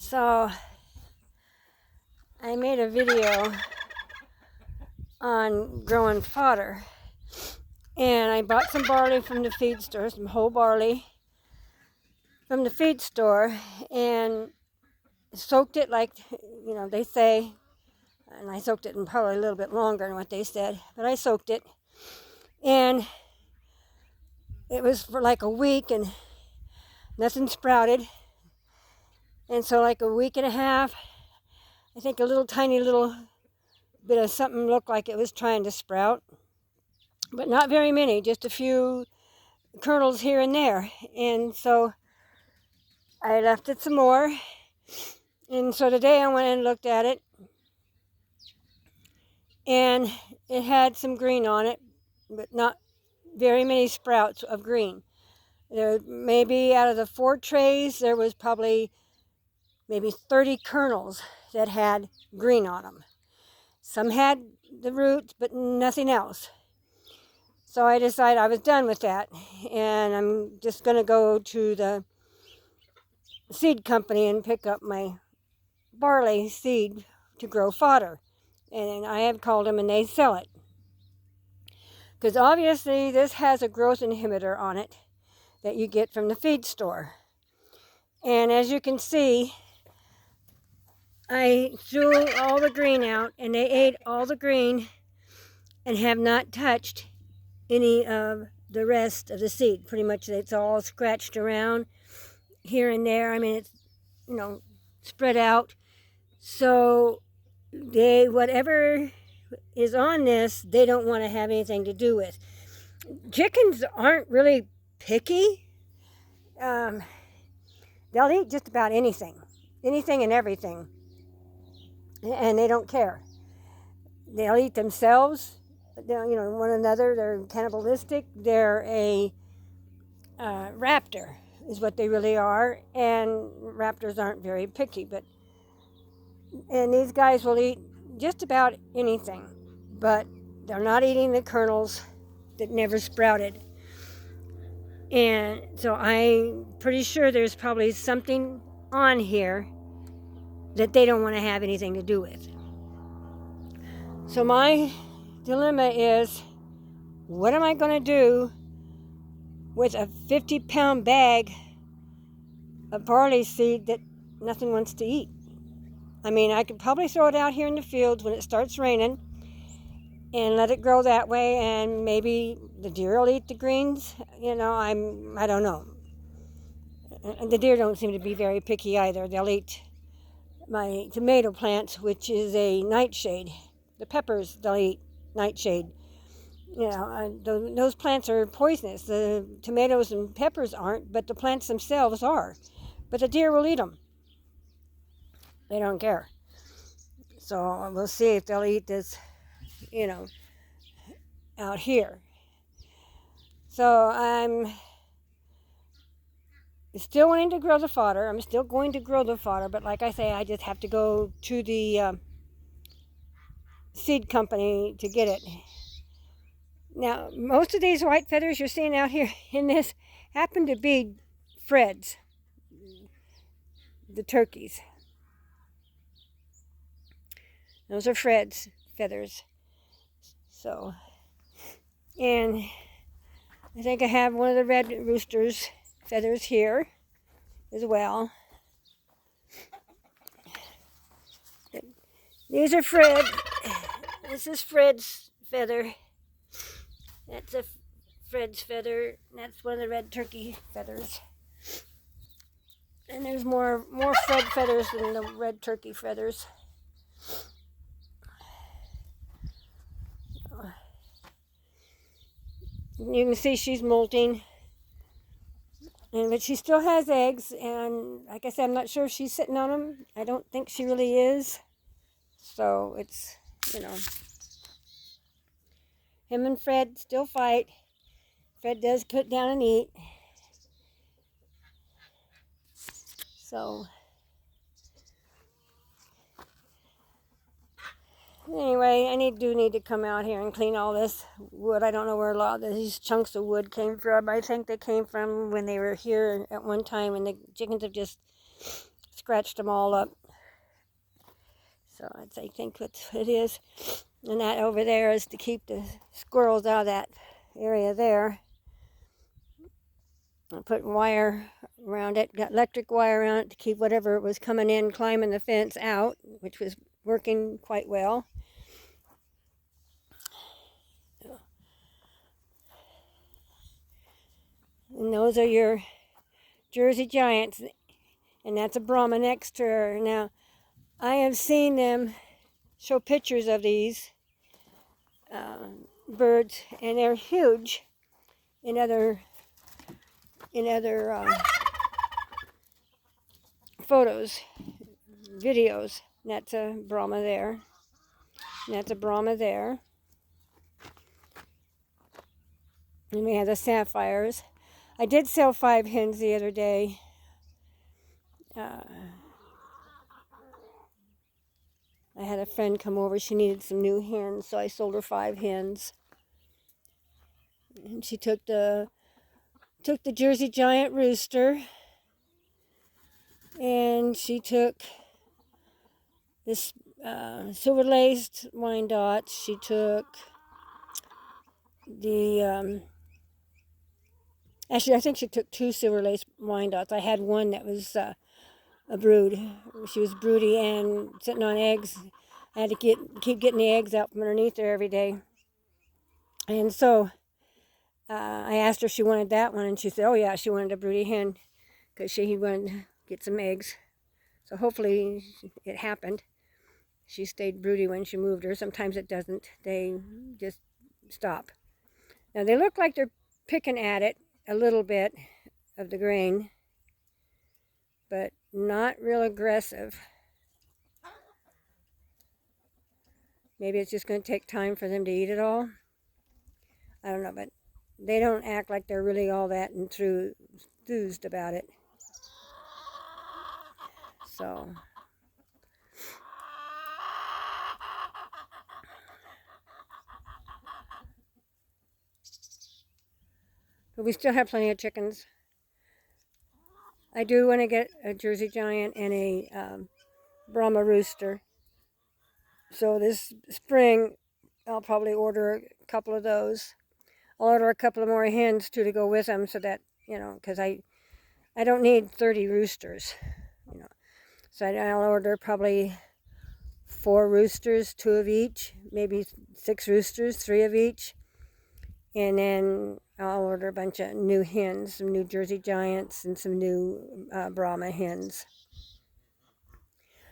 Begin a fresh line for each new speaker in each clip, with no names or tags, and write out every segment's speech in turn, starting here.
So I made a video on growing fodder, and I bought some barley from the feed store, some whole barley from the feed store, and soaked it like, they say, and I soaked it in probably a little bit longer than what they said, but I soaked it, and it was for like a week, and nothing sprouted. And so like a week and a half, I think a little tiny little bit of something looked like it was trying to sprout, but not very many, just a few kernels here and there. And so I left it some more. And so today I went and looked at it, and it had some green on it, but not very many sprouts of green. There maybe out of the 4 trays, there was probably maybe 30 kernels that had green on them. Some had the roots, but nothing else. So I decided I was done with that, and I'm just going to go to the seed company and pick up my barley seed to grow fodder. And I have called them, and they sell it. Because obviously this has a growth inhibitor on it that you get from the feed store. And as you can see, I threw all the green out, and they ate all the green and have not touched any of the rest of the seed. Pretty much it's all scratched around here and there. I mean, it's, spread out. So whatever is on this, they don't want to have anything to do with. Chickens aren't really picky. They'll eat just about anything and everything, and they don't care. They'll eat themselves, one another. They're cannibalistic. They're a raptor is what they really are, and raptors aren't very picky, and these guys will eat just about anything, but they're not eating the kernels that never sprouted. And so I'm pretty sure there's probably something on here that they don't want to have anything to do with. So my dilemma is, what am I going to do with a 50-pound bag of barley seed that nothing wants to eat? I mean, I could probably throw it out here in the fields when it starts raining and let it grow that way, and maybe the deer will eat the greens. I don't know. And the deer don't seem to be very picky either. They'll eat my tomato plants, which is a nightshade. The peppers, they'll eat nightshade. Those plants are poisonous. The tomatoes and peppers aren't, but the plants themselves are. But the deer will eat them. They don't care. So we'll see if they'll eat this, out here. So I'm still wanting to grow the fodder. I'm still going to grow the fodder, but like I say, I just have to go to the seed company to get it. Now, most of these white feathers you're seeing out here in this happen to be Fred's, the turkeys. Those are Fred's feathers. So, and I think I have one of the red rooster's feathers here as well. These are Fred. This is Fred's feather. That's a Fred's feather. That's one of the red turkey feathers. And there's more Fred feathers than the red turkey feathers. You can see she's molting, but she still has eggs, and like I said, I'm not sure if she's sitting on them. I don't think she really is. So it's, him and Fred still fight. Fred does put down and eat. So anyway, I do need to come out here and clean all this wood. I don't know where a lot of these chunks of wood came from. I think they came from when they were here at one time, and the chickens have just scratched them all up. So I think that's what it is. And that over there is to keep the squirrels out of that area there. I put wire around it, got electric wire around it to keep whatever was coming in, climbing the fence out, which was working quite well. And those are your Jersey Giants, and that's a Brahma next to her. Now, I have seen them show pictures of these birds, and they're huge in other photos, videos. And that's a Brahma there, and that's a Brahma there. And we have the sapphires. I did sell 5 hens the other day. I had a friend come over. She needed some new hens, so I sold her 5 hens. And she took the Jersey Giant rooster, and she took this silver-laced Wyandotte. She took the actually, I think she took 2 silver-laced Wyandottes. I had one that was a brood. She was broody and sitting on eggs. I had to keep getting the eggs out from underneath her every day. And so I asked her if she wanted that one, and she said, oh yeah, she wanted a broody hen because she wanted to get some eggs. So hopefully it happened. She stayed broody when she moved her. Sometimes it doesn't. They just stop. Now they look like they're picking at it a little bit of the grain, but not real aggressive. Maybe it's just going to take time for them to eat it all. I don't know, but they don't act like they're really all that enthused about it. So but we still have plenty of chickens. I do want to get a Jersey Giant and a Brahma rooster. So this spring, I'll probably order a couple of those. I'll order a couple of more hens too to go with them, so that, you know, because I don't need 30 roosters, you know. So I'll order probably 4 roosters, 2 of each, maybe 6 roosters, 3 of each. And then I'll order a bunch of new hens, some new Jersey Giants and some new Brahma hens.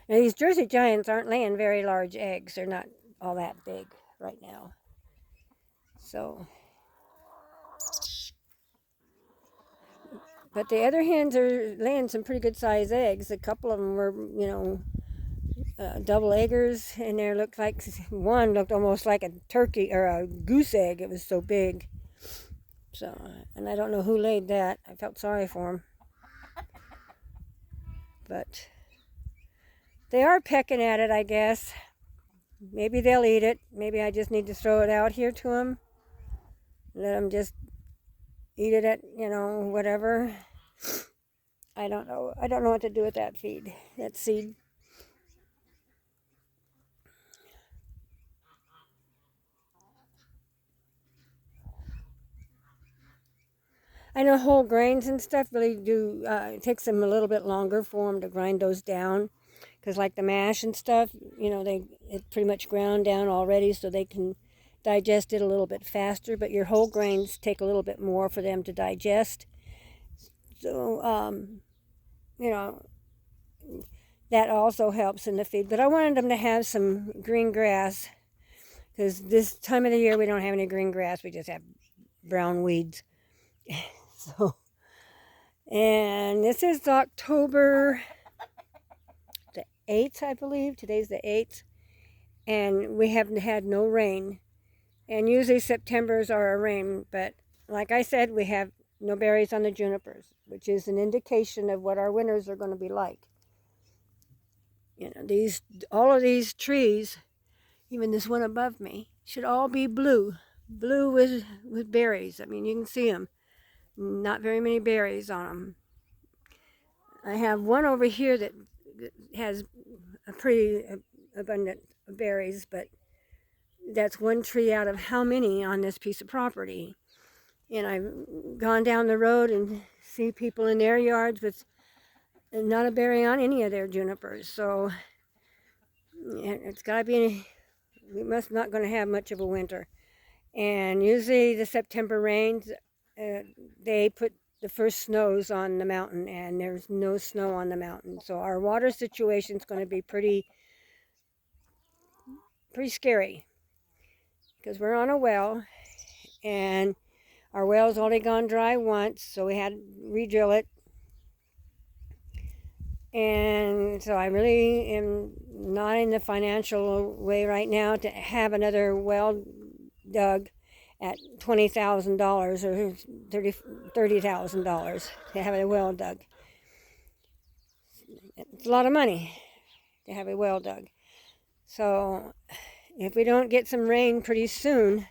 Now these Jersey Giants aren't laying very large eggs. They're not all that big right now. So, but the other hens are laying some pretty good size eggs. A couple of them were, you know, double eggers, and there looked like one looked almost like a turkey or a goose egg. It was so big. So, and I don't know who laid that. I felt sorry for him. But they are pecking at it, I guess. Maybe they'll eat it. Maybe I just need to throw it out here to them. Let them just eat it at, you know, whatever. I don't know. I don't know what to do with that feed, that seed. I know whole grains and stuff really do, it takes them a little bit longer for them to grind those down. Because like the mash and stuff, you know, it's pretty much ground down already, so they can digest it a little bit faster. But your whole grains take a little bit more for them to digest. So, you know, that also helps in the feed. But I wanted them to have some green grass, because this time of the year we don't have any green grass. We just have brown weeds. So, and this is October the 8th, I believe. Today's the 8th. And we haven't had no rain. And usually September's our rain. But like I said, we have no berries on the junipers, which is an indication of what our winters are going to be like. You know, all of these trees, even this one above me, should all be blue with berries. I mean, you can see them. Not very many berries on them. I have one over here that has a pretty abundant berries, but that's one tree out of how many on this piece of property. And I've gone down the road and see people in their yards with not a berry on any of their junipers. So it's got to be, we must not going to have much of a winter. And usually the September rains, they put the first snows on the mountain, and there's no snow on the mountain. So our water situation is going to be pretty scary, because we're on a well, and our well's only gone dry once, so we had to re-drill it. And so I really am not in the financial way right now to have another well dug at $20,000 or $30,000 to have a well dug. It's a lot of money to have a well dug. So if we don't get some rain pretty soon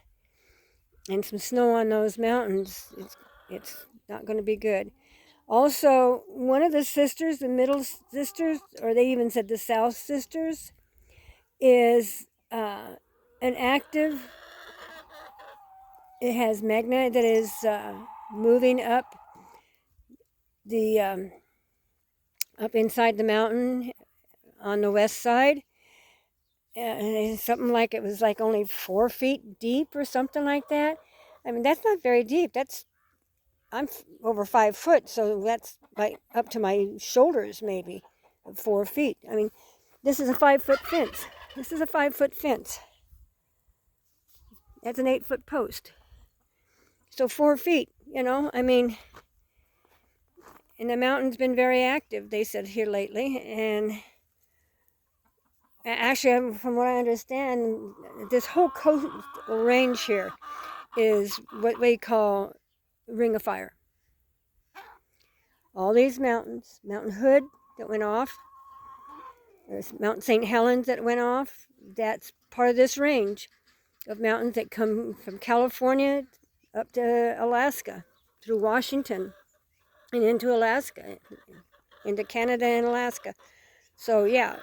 and some snow on those mountains, it's not going to be good. Also, one of the sisters, the middle sisters, or they even said the south sisters, is an active. It has magma that is moving up the up inside the mountain on the west side. And something like it was like only 4 feet deep or something like that. I mean, that's not very deep. I'm over 5 foot, so that's like up to my shoulders, maybe 4 feet. I mean, this is a 5-foot fence. This is a 5-foot fence. That's an 8-foot post. So 4 feet, I mean, and the mountain's been very active, they said here lately. And actually, from what I understand, this whole coastal range here is what we call Ring of Fire. All these mountains, Mountain Hood that went off, there's Mount St. Helens that went off, that's part of this range of mountains that come from California up to Alaska, through Washington, and into Alaska, into Canada and Alaska. So yeah,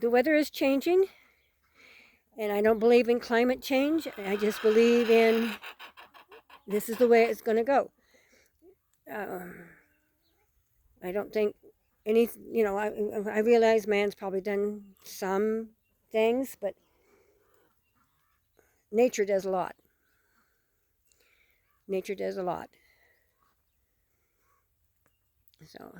the weather is changing, and I don't believe in climate change. I just believe in this is the way it's going to go. I don't think any, I realize man's probably done some things, but nature does a lot. Nature does a lot. So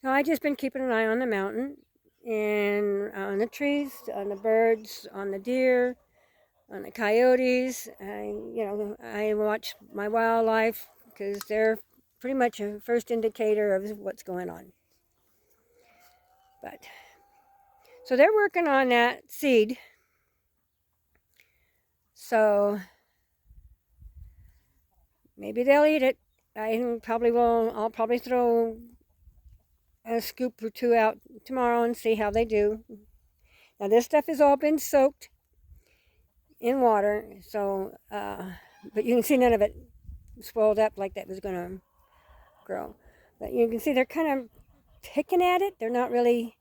I just been keeping an eye on the mountain and on the trees, on the birds, on the deer, on the coyotes. I watch my wildlife because they're pretty much a first indicator of what's going on. But so they're working on that seed. So maybe they'll eat it. I'll probably throw a scoop or two out tomorrow and see how they do. Now this stuff has all been soaked in water, so but you can see none of it swelled up like that was going to grow. But you can see they're kind of picking at it. They're not really,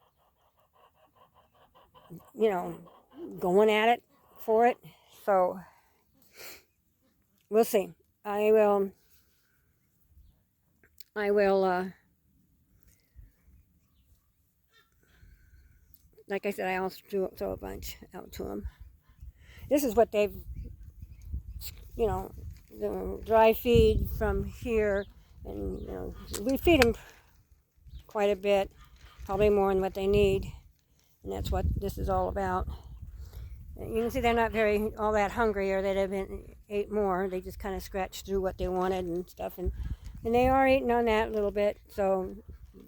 going at it for it. So we'll see. I will like I said, I also throw a bunch out to them. This is what they've, the dry feed from here, and we feed them quite a bit, probably more than what they need, and that's what this is all about. You can see they're not all that hungry, or they'd have ate more. They just kind of scratched through what they wanted and stuff, and they are eating on that a little bit. So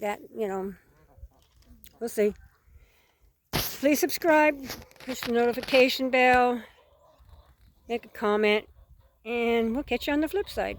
that, we'll see. Please subscribe, push the notification bell, make a comment, and we'll catch you on the flip side.